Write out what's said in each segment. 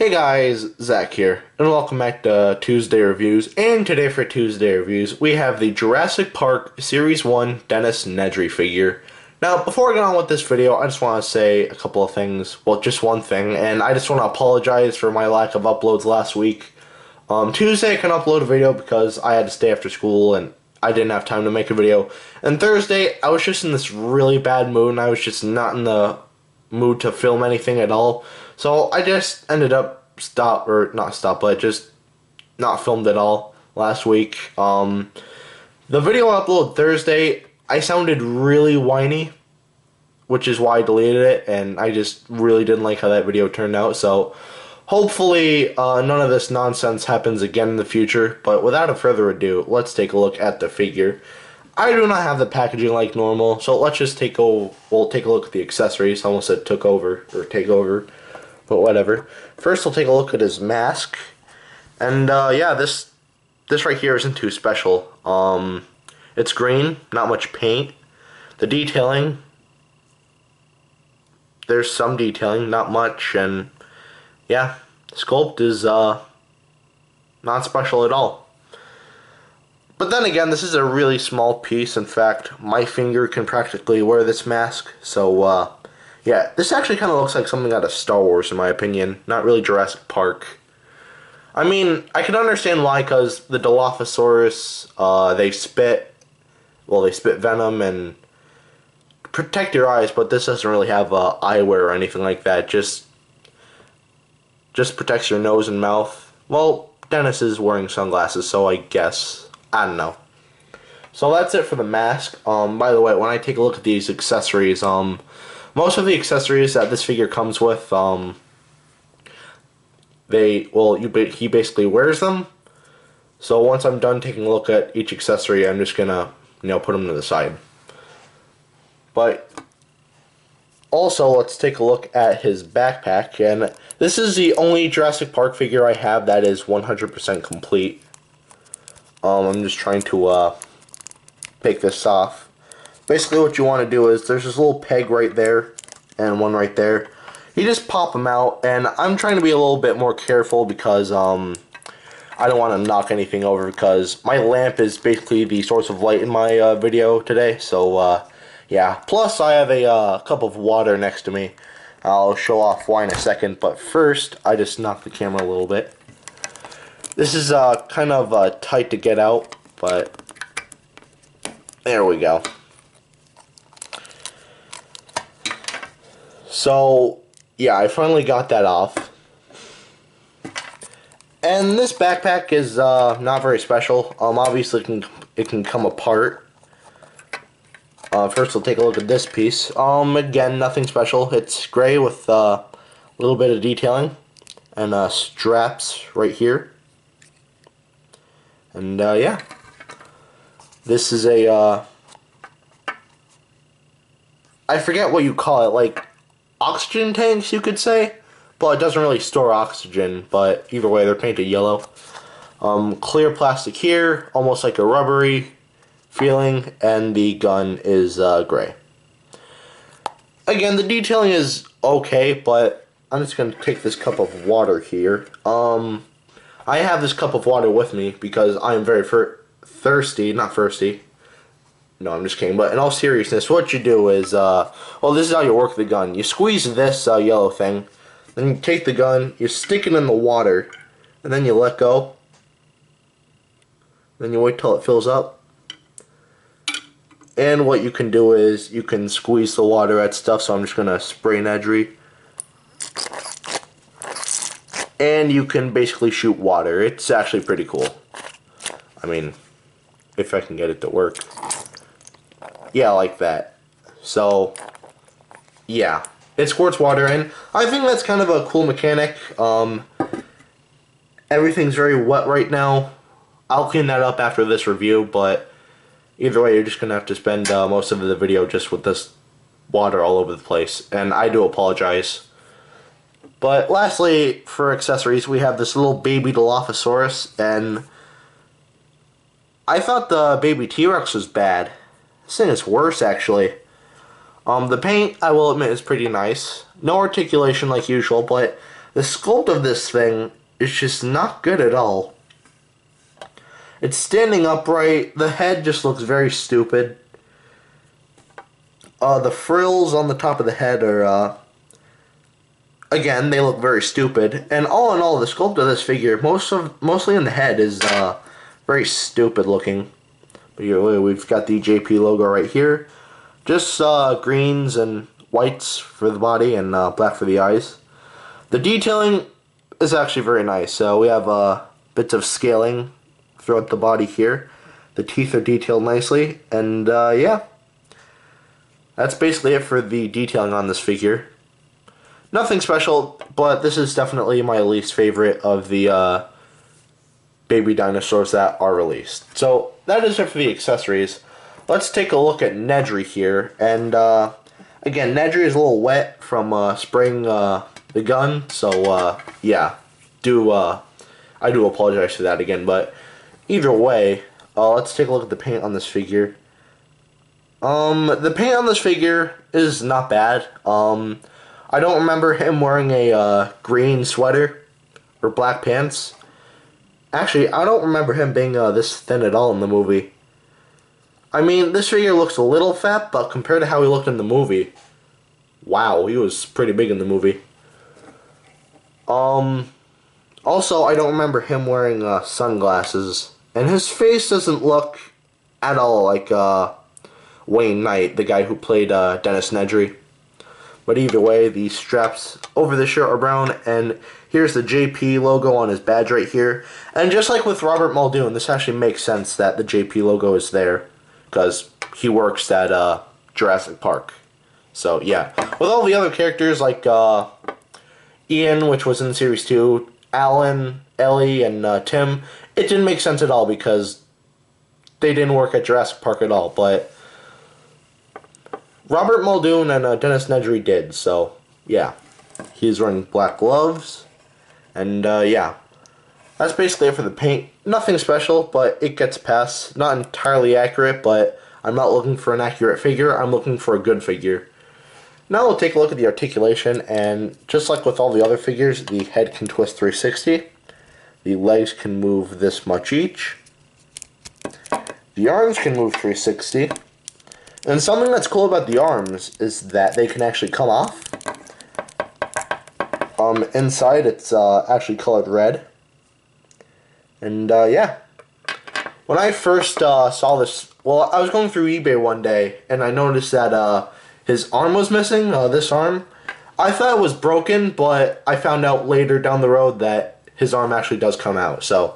Hey guys, Zach here, and welcome back to Tuesday Reviews. And today for Tuesday Reviews, we have the Jurassic Park Series 1 Dennis Nedry figure. Now, before I get on with this video, I just want to say a couple of things. Well, just one thing, and I just want to apologize for my lack of uploads last week. Tuesday I can upload a video because I had to stay after school and I didn't have time to make a video. And Thursday, I was just in this really bad mood, and I was just not in the mood to film anything at all. So I just ended up just not filmed at all last week. The video I uploaded Thursday, I sounded really whiny, which is why I deleted it, and I just really didn't like how that video turned out. So hopefully none of this nonsense happens again in the future. But without further ado, let's take a look at the figure. I do not have the packaging like normal, so let's just take a look at the accessories. I almost said take over, but whatever. First, we'll take a look at his mask, and yeah, this right here isn't too special. It's green, not much paint. The detailing, there's some detailing, not much, and yeah, sculpt is not special at all. But then again, this is a really small piece. In fact, my finger can practically wear this mask. So, yeah, this actually kind of looks like something out of Star Wars, in my opinion. Not really Jurassic Park. I mean, I can understand why, because the Dilophosaurus, they spit venom and protect your eyes, but this doesn't really have eyewear or anything like that. Just protects your nose and mouth. Well, Dennis is wearing sunglasses, so I guess... I don't know. So that's it for the mask. By the way, when I take a look at these accessories, most of the accessories that this figure comes with, he basically wears them. So once I'm done taking a look at each accessory, I'm just gonna, put them to the side. But also, let's take a look at his backpack, and this is the only Jurassic Park figure I have that is 100% complete. I'm just trying to take this off. Basically what you want to do is, there's this little peg right there and one right there. You just pop them out, and I'm trying to be a little bit more careful because I don't want to knock anything over, because my lamp is basically the source of light in my video today. So yeah, plus I have a cup of water next to me. I'll show off why in a second, but first I just knocked the camera a little bit. This is kind of tight to get out, but there we go. So, yeah, I finally got that off. And this backpack is not very special. Obviously, it can come apart. First, we'll take a look at this piece. Again, nothing special. It's gray with a little bit of detailing and straps right here. And yeah, this is a I forget what you call it, like oxygen tanks, you could say, but it doesn't really store oxygen. But either way, they're painted yellow. Clear plastic here, almost like a rubbery feeling, and the gun is gray. Again, the detailing is okay, but I'm just gonna take this cup of water here. I have this cup of water with me because I am very thirsty. Not thirsty. No, I'm just kidding. But in all seriousness, what you do is, well, this is how you work the gun. You squeeze this yellow thing, then you take the gun, you stick it in the water, and then you let go. Then you wait till it fills up. And what you can do is, you can squeeze the water at stuff, so I'm just going to spray Nedry. And you can basically shoot water. It's actually pretty cool. I mean, if I can get it to work. Yeah, like that. So, yeah. It squirts water in. I think that's kind of a cool mechanic. Everything's very wet right now. I'll clean that up after this review, but either way, you're just going to have to spend most of the video just with this water all over the place. And I do apologize. But lastly, for accessories, we have this little baby Dilophosaurus, and I thought the baby T-Rex was bad. This thing is worse, actually. The paint, I will admit, is pretty nice. No articulation like usual, but The sculpt of this thing is just not good at all. It's standing upright. The head just looks very stupid. The frills on the top of the head are, again, they look very stupid. And all in all, the sculpt of this figure, mostly in the head, is very stupid looking. But here, we've got the JP logo right here. Just greens and whites for the body and black for the eyes. The detailing is actually very nice. We have bits of scaling throughout the body here. The teeth are detailed nicely, and yeah. That's basically it for the detailing on this figure. Nothing special, but this is definitely my least favorite of the baby dinosaurs that are released. So that is it for the accessories. Let's take a look at Nedry here. And again, Nedry is a little wet from spraying the gun. So yeah, I do apologize for that again. But either way, let's take a look at the paint on this figure. The paint on this figure is not bad. I don't remember him wearing a green sweater or black pants. Actually, I don't remember him being this thin at all in the movie. I mean, this figure looks a little fat, but compared to how he looked in the movie, wow, he was pretty big in the movie. Also, I don't remember him wearing sunglasses, and his face doesn't look at all like Wayne Knight, the guy who played Dennis Nedry. But either way, the straps over the shirt are brown, and here's the JP logo on his badge right here. And just like with Robert Muldoon, this actually makes sense that the JP logo is there, because he works at Jurassic Park. So yeah, with all the other characters like Ian, which was in Series 2, Alan, Ellie, and Tim, it didn't make sense at all because they didn't work at Jurassic Park at all. But Robert Muldoon and Dennis Nedry did, so yeah. He's wearing black gloves, and yeah. That's basically it for the paint. Nothing special, but it gets past. Not entirely accurate, but I'm not looking for an accurate figure. I'm looking for a good figure. Now we'll take a look at the articulation, and just like with all the other figures, the head can twist 360. The legs can move this much each. The arms can move 360. And something that's cool about the arms is that they can actually come off. Inside it's actually colored red. And yeah. When I first saw this, well, I was going through eBay one day and I noticed that his arm was missing, this arm. I thought it was broken, but I found out later down the road that his arm actually does come out. So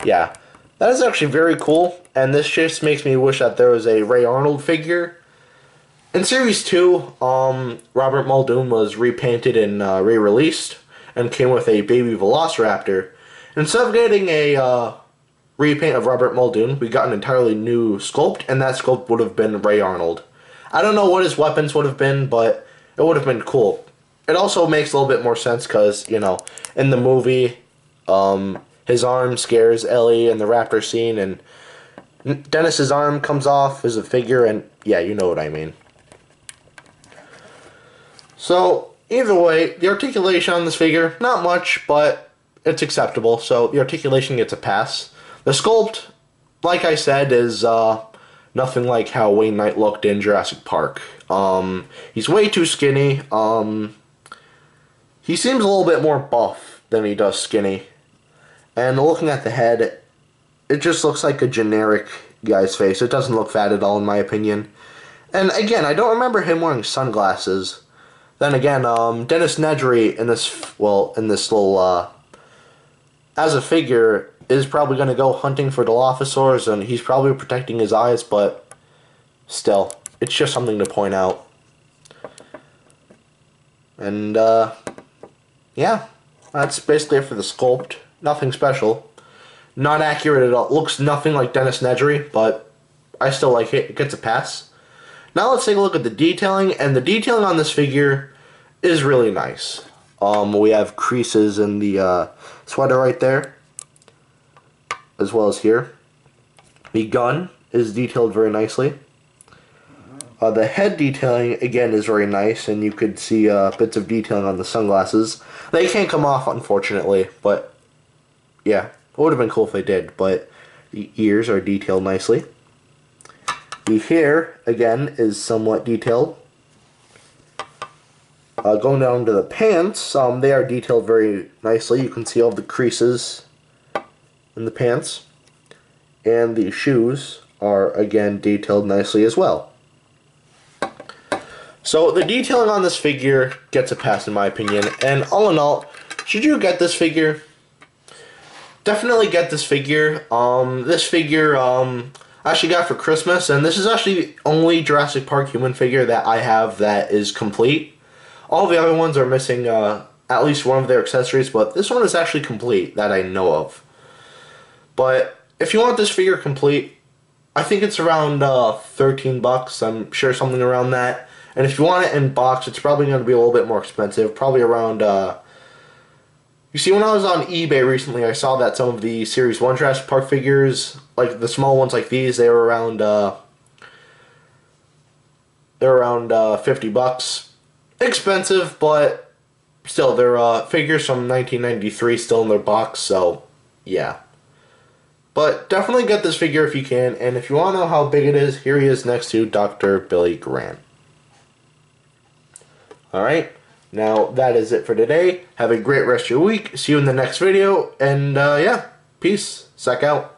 yeah. That is actually very cool, and this just makes me wish that there was a Ray Arnold figure. In Series 2, Robert Muldoon was repainted and re-released, and came with a baby Velociraptor. Instead of getting a repaint of Robert Muldoon, we got an entirely new sculpt, and that sculpt would have been Ray Arnold. I don't know what his weapons would have been, but it would have been cool. It also makes a little bit more sense, because, you know, in the movie, his arm scares Ellie in the raptor scene, and Dennis's arm comes off as a figure, and yeah, you know what I mean. So, either way, the articulation on this figure, not much, but it's acceptable, so the articulation gets a pass. The sculpt, like I said, is nothing like how Wayne Knight looked in Jurassic Park. He's way too skinny. He seems a little bit more buff than he does skinny. And looking at the head, it just looks like a generic guy's face. It doesn't look fat at all, in my opinion. And again, I don't remember him wearing sunglasses. Then again, Dennis Nedry in this little, as a figure, is probably going to go hunting for Dilophosaurs, and he's probably protecting his eyes, but still, it's just something to point out. And, yeah, that's basically it for the sculpt. Nothing special. Not accurate at all. Looks nothing like Dennis Nedry, but I still like it. It gets a pass. Now let's take a look at the detailing, and the detailing on this figure is really nice. We have creases in the sweater right there, as well as here. The gun is detailed very nicely. The head detailing, again, is very nice, and you could see bits of detailing on the sunglasses. They can't come off, unfortunately, but yeah, it would have been cool if they did, but the ears are detailed nicely. The hair, again, is somewhat detailed. Going down to the pants, they are detailed very nicely. You can see all the creases in the pants. And the shoes are, again, detailed nicely as well. So the detailing on this figure gets a pass in my opinion, and all in all, should you get this figure? Definitely get this figure. This figure I actually got for Christmas, and this is actually the only Jurassic Park human figure that I have that is complete. All the other ones are missing at least one of their accessories, but this one is actually complete that I know of. But if you want this figure complete, I think it's around 13 bucks. I'm sure something around that. And if you want it in box, it's probably going to be a little bit more expensive. Probably around, you see, when I was on eBay recently, I saw that some of the Series 1 Jurassic Park figures, like the small ones like these, they were around 50 bucks. Expensive, but still, they're figures from 1993 still in their box, so yeah. But definitely get this figure if you can, and if you want to know how big it is, here he is next to Dr. Billy Grant. Alright, now that is it for today. Have a great rest of your week. See you in the next video, and yeah, peace. Sack out.